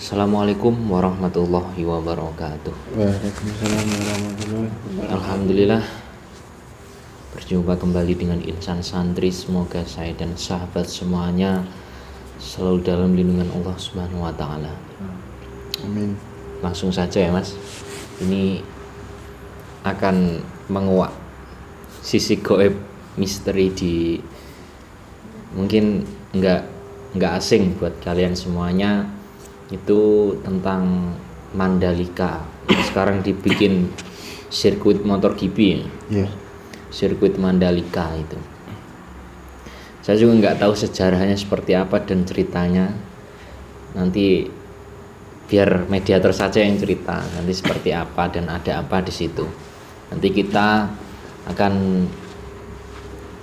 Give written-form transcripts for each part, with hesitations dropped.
Assalamualaikum warahmatullahi wabarakatuh. Waalaikumsalam warahmatullahi wabarakatuh. Alhamdulillah, berjumpa kembali dengan insan santri. Semoga saya dan sahabat semuanya selalu dalam lindungan Allah Subhanahu wa taala. Amin. Langsung saja ya Mas. Ini akan menguak sisi gaib misteri di mungkin nggak asing buat kalian semuanya, itu tentang Mandalika. Sekarang dibikin sirkuit motor GP ya. Sirkuit Mandalika itu. Saya juga nggak tahu sejarahnya seperti apa dan ceritanya. Nanti biar mediator saja yang cerita nanti seperti apa dan ada apa di situ. Nanti kita akan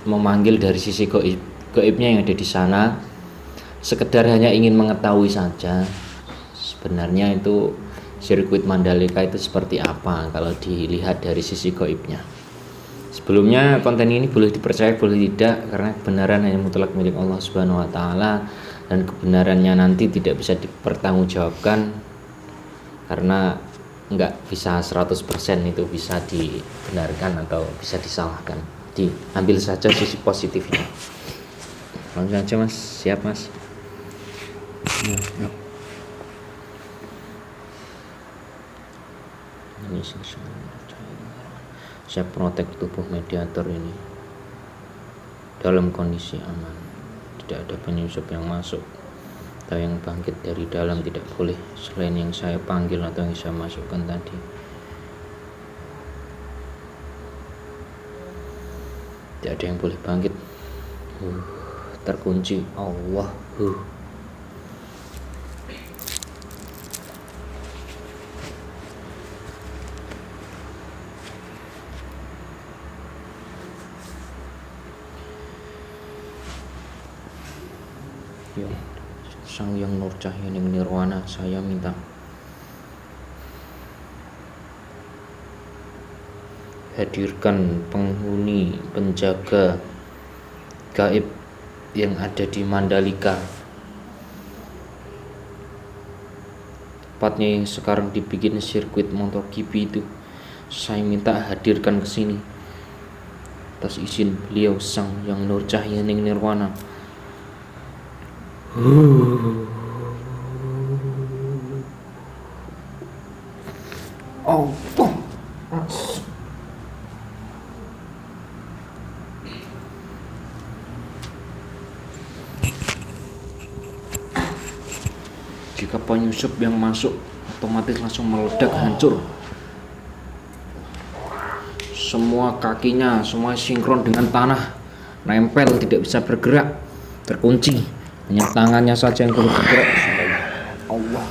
memanggil dari sisi gaibnya yang ada di sana. Sekedar hanya ingin mengetahui saja sebenarnya itu sirkuit Mandalika itu seperti apa kalau dilihat dari sisi gaibnya. Sebelumnya konten ini boleh dipercaya boleh tidak, karena kebenaran hanya mutlak milik Allah Subhanahu wa taala, dan kebenarannya nanti tidak bisa dipertanggungjawabkan karena nggak bisa 100% itu bisa dibenarkan atau bisa disalahkan. Diambil saja sisi positifnya. Langsung aja Mas, siap Mas? Ya. Ini saya protek tubuh mediator ini dalam kondisi aman, tidak ada penyusup yang masuk atau yang bangkit dari dalam, tidak boleh selain yang saya panggil atau yang saya masukkan tadi. Tidak ada yang boleh bangkit. Terkunci Allah. Ya, Sang Yang Nur Cahya Ning Nirwana, saya minta hadirkan penghuni penjaga gaib yang ada di Mandalika, tepatnya yang sekarang dibikin sirkuit MotoGP itu. Saya minta hadirkan ke sini atas izin beliau Sang Yang Nur Cahya Ning Nirwana. Allah. Jika penyusup yang masuk otomatis langsung meledak, hancur. Semua kakinya semua sinkron dengan tanah, nempel, tidak bisa bergerak, terkunci. Hanya tangannya saja yang boleh bergerak. Allah.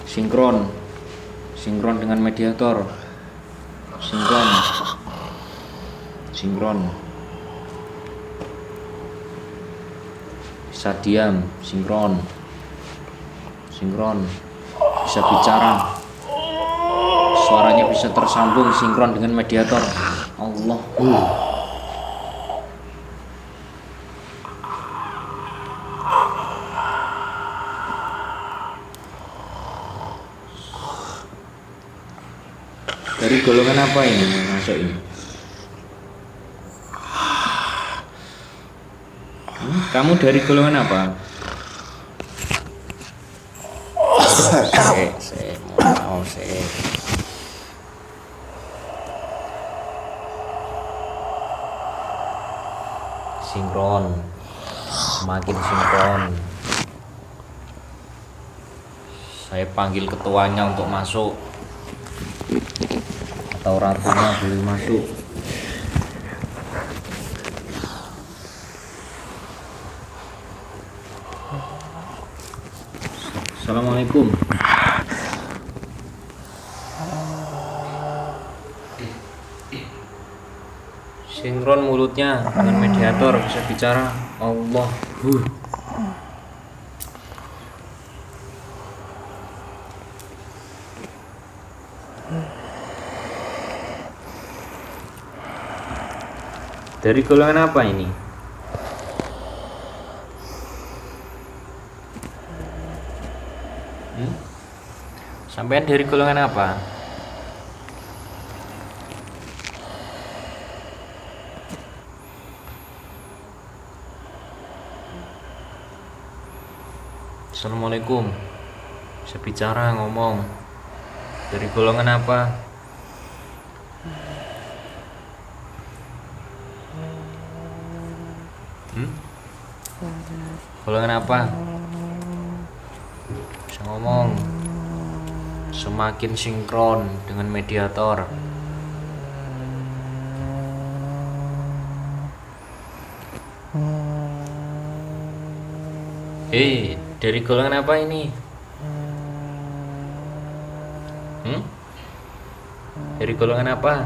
Sinkron dengan mediator. Sinkron. Bisa diam, sinkron. Bisa bicara. Suaranya bisa tersambung, sinkron dengan mediator. Allah. Dari golongan apa ini masuk ini? Kamu dari golongan apa? Saya sinkron, semakin sinkron. Saya panggil ketuanya untuk masuk, atau ratunya boleh masuk. Assalamualaikum. Sinkron mulutnya dengan mediator, bisa bicara. Allah. Dari golongan apa ini? Sampean dari golongan apa? Assalamualaikum. Bisa bicara, ngomong. Dari golongan apa? Golongan apa? Bisa ngomong. Semakin sinkron dengan mediator. Dari golongan apa ini? Dari golongan apa?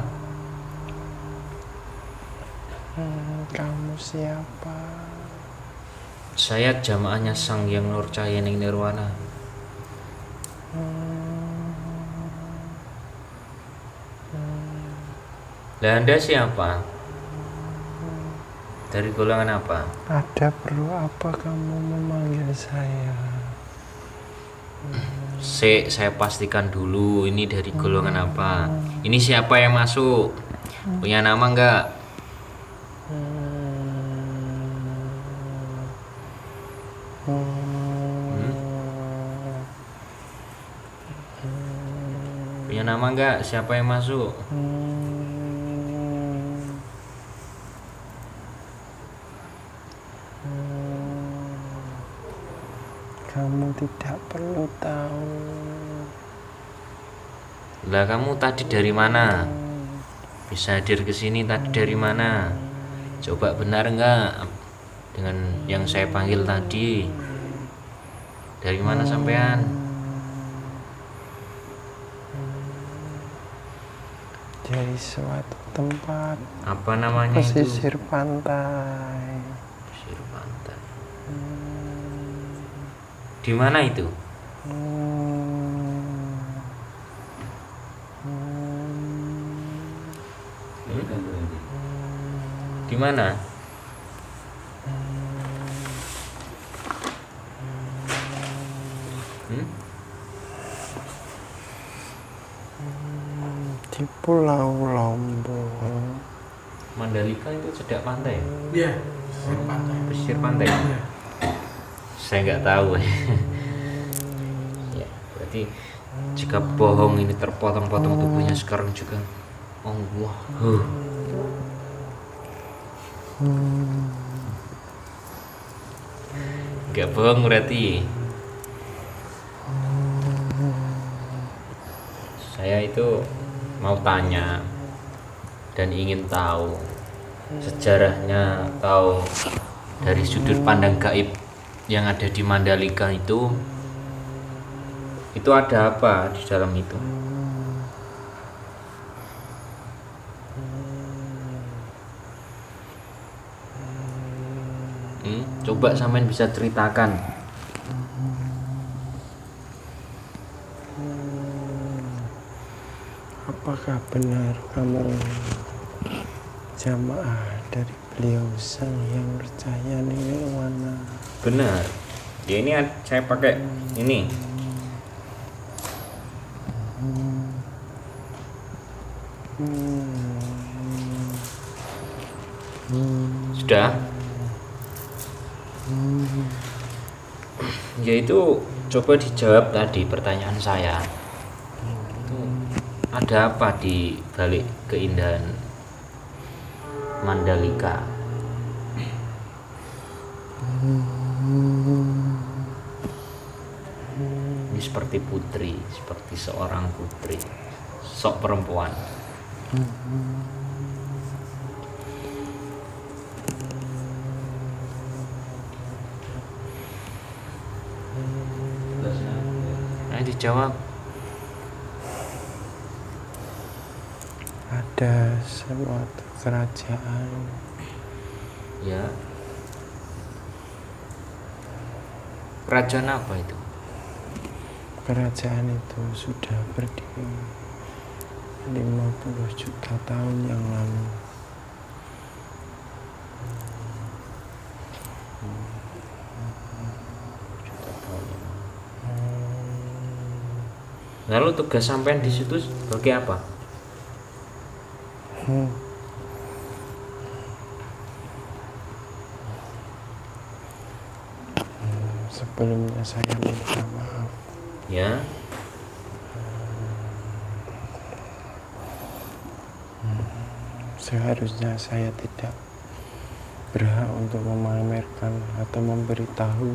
Kamu siapa? Saya jamaahnya Sang Hyang Nur Cahya Ning Nirwana. Lah Anda siapa? Dari golongan apa? Ada perlu apa kamu memanggil saya? Saya pastikan dulu ini dari golongan apa. Ini siapa yang masuk? Punya nama enggak? Punya nama enggak? Siapa yang masuk? Kamu tidak perlu tahu. Lah kamu tadi dari mana? Bisa hadir ke sini tadi dari mana? Coba benar enggak dengan yang saya panggil tadi? Dari mana sampean? Dari suatu tempat Apa namanya itu? pesisir pantai. Pesisir pantai. Di mana itu? Di mana? Di Pulau Lombok. Mandalika itu cedak pantai. Iya, pesisir pantai. Pesisir pantai. Iya. Saya nggak tahu. Ya, berarti jika bohong ini terpotong-potong tubuhnya sekarang juga. Allah. Nggak bohong berarti. Saya itu mau tanya dan ingin tahu sejarahnya atau dari sudut pandang gaib yang ada di Mandalika itu ada apa di dalam itu? Coba sampean bisa ceritakan. Apakah benar kamu jamaah dari beliau Sang Hyang Nur Cahya Ning Nirwana? Benar. Ya ini saya pakai ini. Sudah. Yaitu coba dijawab tadi pertanyaan saya. Itu ada apa di balik keindahan Mandalika? Ini seperti putri, seperti seorang putri, sok perempuan. Nah, dijawab. Ada suatu kerajaan Ya. Kerajaan apa itu? Kerajaan itu sudah berdiri 50 juta tahun yang lalu. Lalu tugas sampean di situ sebagai apa? Sebelumnya saya minta maaf. Ya. Seharusnya saya tidak berhak untuk memamerkan atau memberitahu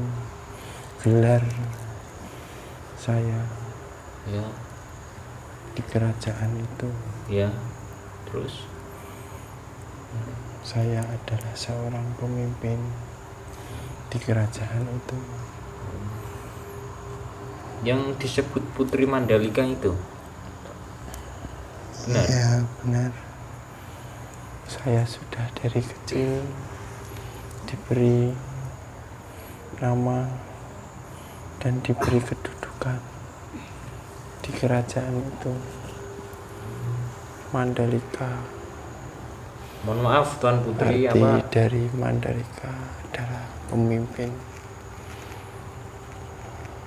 gelar saya Ya. di kerajaan itu. Ya. Terus Saya adalah seorang pemimpin di kerajaan itu. yang disebut Putri Mandalika itu benar? Ya, benar. Saya sudah dari kecil diberi nama dan diberi kedudukan di kerajaan itu, Mandalika. Mohon maaf Tuan Putri, Arti apa dari Mandalika adalah pemimpin,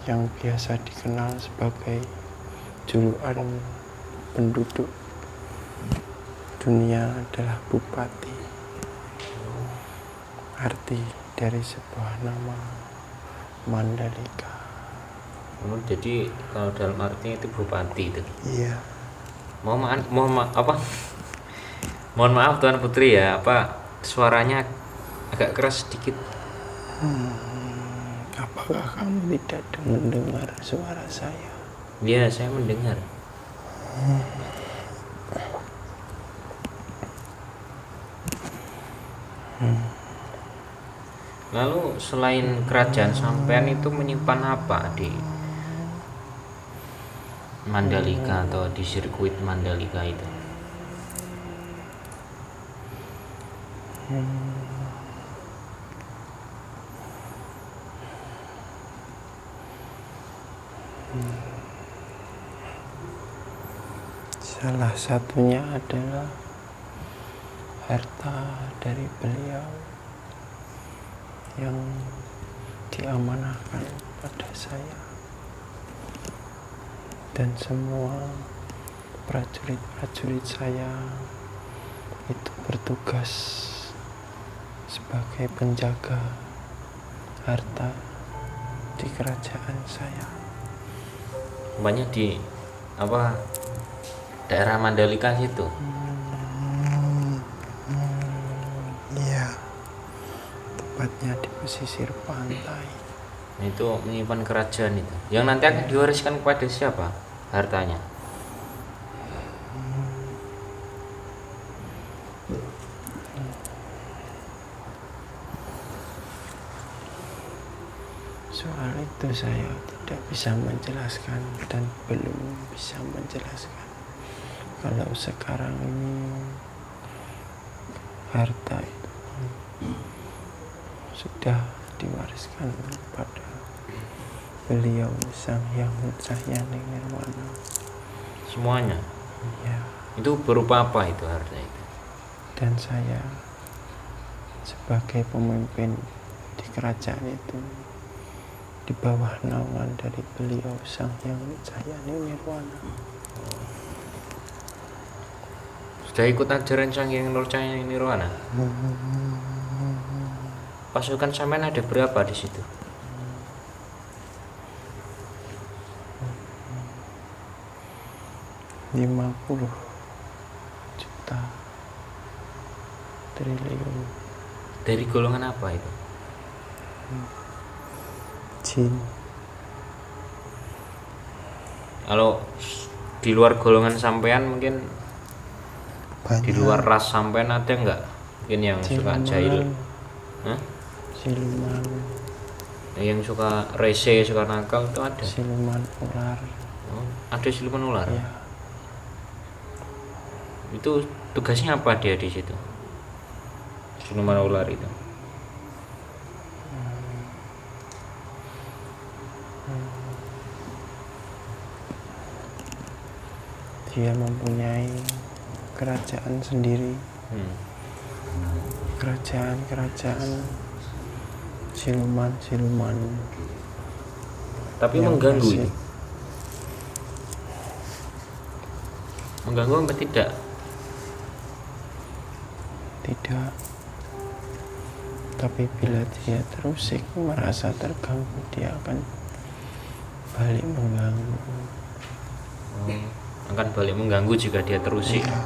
yang biasa dikenal sebagai julukan penduduk dunia adalah bupati. Arti dari sebuah nama Mandalika. jadi kalau dalam artinya itu bupati itu. Iya. Mohon maaf Tuan Putri ya, apa suaranya agak keras sedikit. Apakah kamu tidak mendengar suara saya? Ya, saya mendengar. Lalu selain kerajaan sampean itu menyimpan apa di Mandalika atau di sirkuit Mandalika itu? Salah satunya adalah harta dari beliau yang diamanahkan pada saya dan semua prajurit-prajurit saya itu bertugas sebagai penjaga harta di kerajaan saya. Banyak di apa daerah Mandalika situ. Iya, tepatnya di pesisir pantai. Itu menyimpan kerajaan itu. Yang nanti akan diwariskan kepada siapa hartanya? Soal itu saya tidak bisa menjelaskan dan belum bisa menjelaskan. Kalau sekarang ini harta itu sudah diwariskan kepada beliau Sang Hyang Cahyani Nirwana. Semuanya. Ya, Itu berupa apa itu harta itu? dan saya sebagai pemimpin di kerajaan itu di bawah naungan dari beliau Sang Hyang Cahyani Nirwana. Sudah ikut ajaran Sang Hyang Nurcahyani Nirwana? Pasukan sampean ada berapa di situ? $50 juta triliun Dari golongan apa itu? jin. Kalau di luar golongan sampean mungkin Banyak. di luar ras sampean ada nggak? Mungkin yang suka jahil, Hah? Siluman, Yang suka rese, suka nakal itu ada. siluman ular. Oh, ada siluman ular. Ya, Itu tugasnya apa dia di situ? Siluman ular itu. dia mempunyai kerajaan sendiri. Kerajaan-kerajaan siluman-siluman Tapi yang mengganggu masih- itu. mengganggu apa tidak? Tidak. Tapi bila dia terusik merasa terganggu, dia akan balik mengganggu. Akan balik mengganggu jika dia terusik. Iya.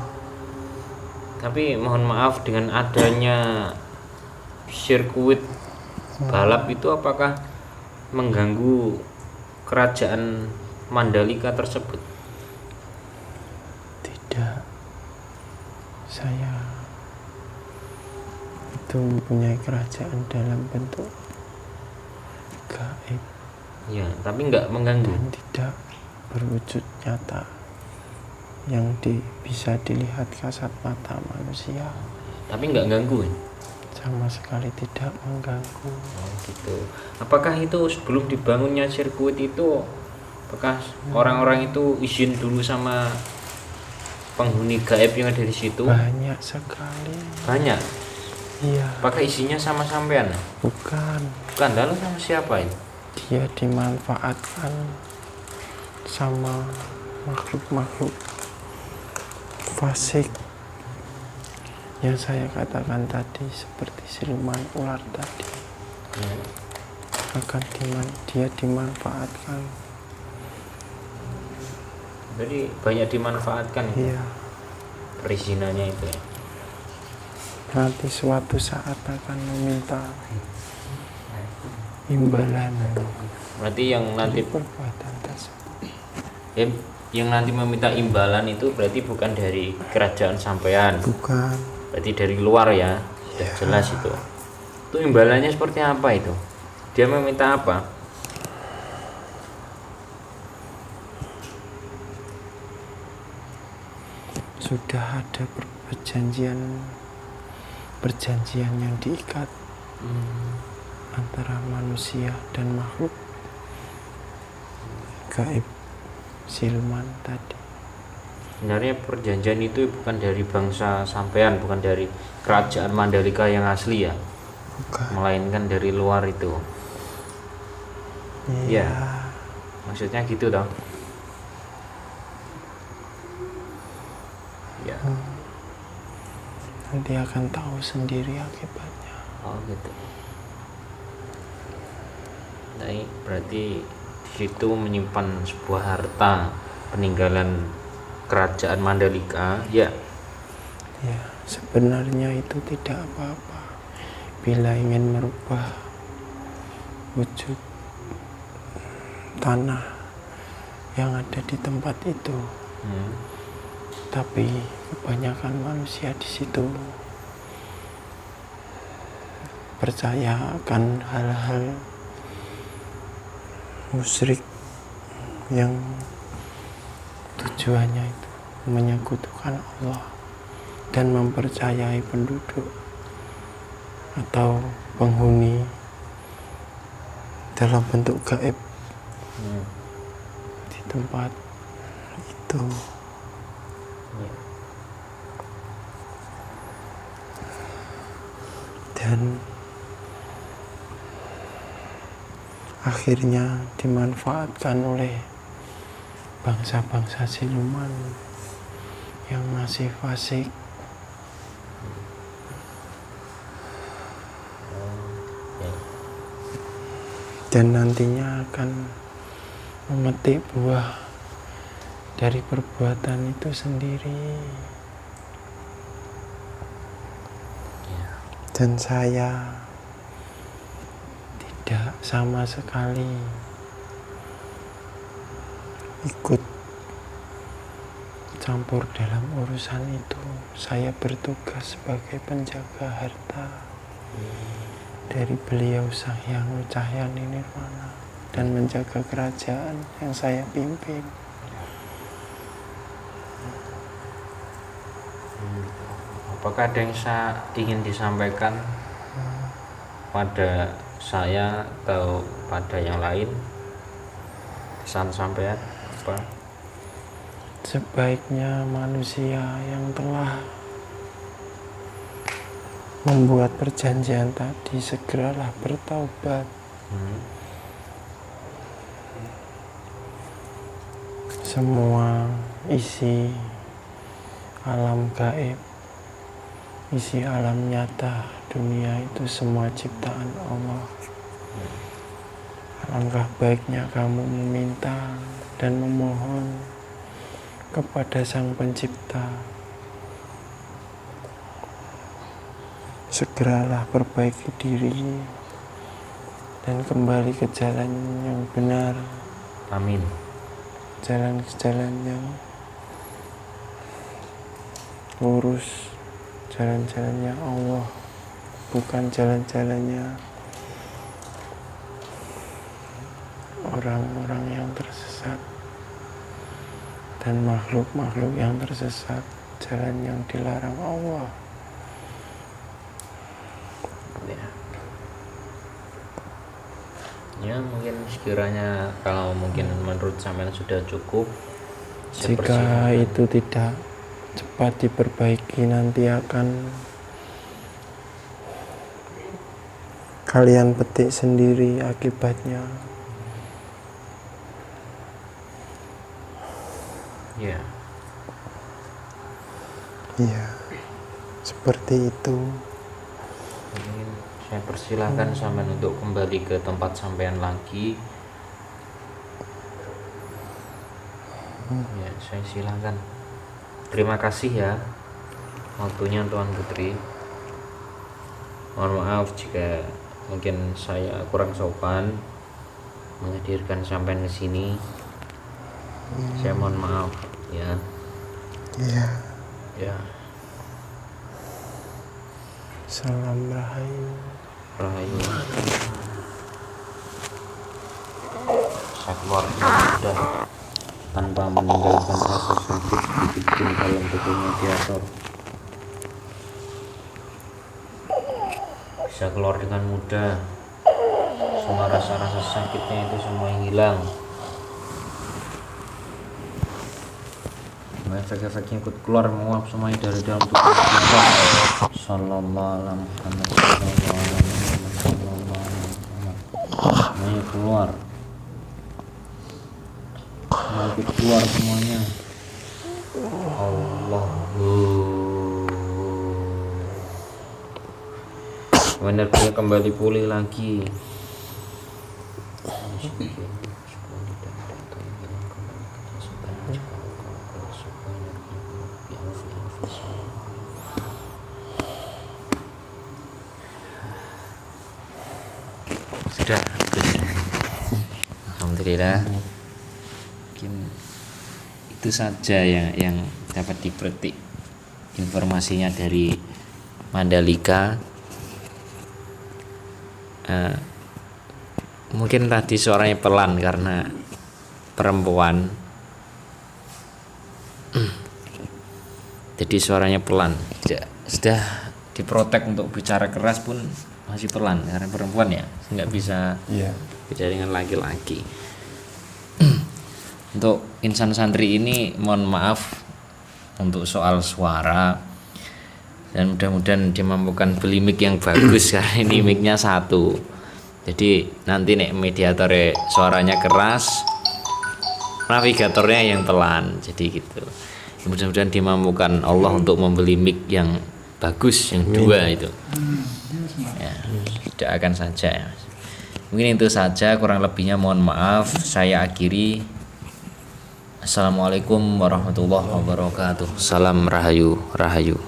Tapi mohon maaf, dengan adanya sirkuit balap itu apakah mengganggu kerajaan Mandalika tersebut? Tidak. Saya itu mempunyai kerajaan dalam bentuk gaib Ya, tapi nggak mengganggu. dan tidak berwujud nyata yang bisa dilihat kasat mata manusia. Tapi nggak ganggu. Sama sekali tidak mengganggu. Gitu. Apakah itu sebelum dibangunnya sirkuit itu, apakah orang-orang itu izin dulu sama penghuni gaib yang ada di situ? Banyak sekali. Banyak. Iya. Apakah isinya sama sampean? Bukan. Bukan, lalu sama siapa ini? Dia dimanfaatkan sama makhluk-makhluk fasik yang saya katakan tadi, seperti siluman ular tadi. Dia dimanfaatkan. Jadi banyak dimanfaatkan. Iya. Perizinannya itu ya. Nanti suatu saat akan meminta imbalan Berarti yang nanti dari perbuatan tersebut. yang nanti meminta imbalan itu berarti bukan dari kerajaan sampean, Bukan. berarti dari luar ya. Sudah jelas itu. Itu imbalannya seperti apa itu? Dia meminta apa? Sudah ada perjanjian yang diikat antara manusia dan makhluk gaib siluman tadi. Sebenarnya perjanjian itu bukan dari bangsa sampean, bukan dari kerajaan Mandalika yang asli ya, Bukan. melainkan dari luar itu. Iya. Maksudnya gitu dong. Ya. Nanti akan tahu sendiri akibatnya. Oh gitu. Nah, berarti di situ menyimpan sebuah harta peninggalan kerajaan Mandalika, ya. Ya, sebenarnya itu tidak apa-apa bila ingin merubah wujud tanah yang ada di tempat itu. Tapi kebanyakan manusia di situ percaya akan hal-hal musyrik yang tujuannya itu menyekutukan Allah dan mempercayai penduduk atau penghuni dalam bentuk gaib di tempat itu. Dan akhirnya dimanfaatkan oleh bangsa-bangsa siluman yang masih fasik. Dan nantinya akan memetik buah dari perbuatan itu sendiri. Dan saya tidak sama sekali ikut campur dalam urusan itu. Saya bertugas sebagai penjaga harta dari beliau Sang Hyang Cahyani Nirwana dan menjaga kerajaan yang saya pimpin. Apakah ada yang ingin disampaikan pada saya atau pada yang lain? Pesan sampean apa? Sebaiknya manusia yang telah membuat perjanjian tadi segeralah bertaubat. Semua isi alam gaib, isi alam nyata, dunia itu semua ciptaan Allah. Alangkah baiknya kamu meminta dan memohon kepada Sang Pencipta. Segeralah perbaiki diri dan kembali ke jalan yang benar, Amin. jalan yang lurus, jalan-jalannya Allah, bukan jalan-jalannya orang-orang yang tersesat dan makhluk-makhluk yang tersesat, jalan yang dilarang Allah. Ya mungkin sekiranya kalau mungkin menurut sampean sudah cukup, saya Jika persilahkan. itu tidak cepat diperbaiki, nanti akan kalian petik sendiri akibatnya. Ya, Iya, seperti itu. mungkin saya persilahkan sampean untuk kembali ke tempat sampean lagi. Ya, saya silakan. Terima kasih ya waktunya Tuan Putri. Mohon maaf jika mungkin saya kurang sopan menghadirkan sampean ke sini. Saya mohon maaf ya. Iya, Ya, salam rahayu. Rahayu. Saya keluar sudah tanpa meninggalkan rasa sakit sedikitpun dalam tubuh mediator. Bisa keluar dengan mudah. Semua rasa-rasa sakitnya itu semua hilang. Efek-efeknya ikut keluar, menguap semuanya dari dalam tubuh kita. Sallallahu alaihi wasallam. Semuanya keluar. Semuanya ikut keluar semuanya. Allahu. Energinya kembali pulih lagi. Sudah. Alhamdulillah. Mungkin itu saja yang dapat dipetik informasinya dari Mandalika. Mungkin tadi suaranya pelan karena perempuan, jadi suaranya pelan. Sudah diprotek untuk bicara keras pun masih pelan karena perempuan ya, nggak bisa Iya. beda dengan laki-laki. Untuk insan santri ini mohon maaf untuk soal suara, dan mudah-mudahan dimampukan beli mic yang bagus karena ini micnya satu. Jadi nanti nek mediatornya suaranya keras, navigatornya yang pelan, jadi gitu. Mudah-mudahan dimampukan Allah untuk membeli mic yang bagus, yang dua itu. Ya, doakan saja ya. Mungkin itu saja, kurang lebihnya mohon maaf. Saya akhiri. Assalamualaikum warahmatullahi wabarakatuh. Salam rahayu, rahayu.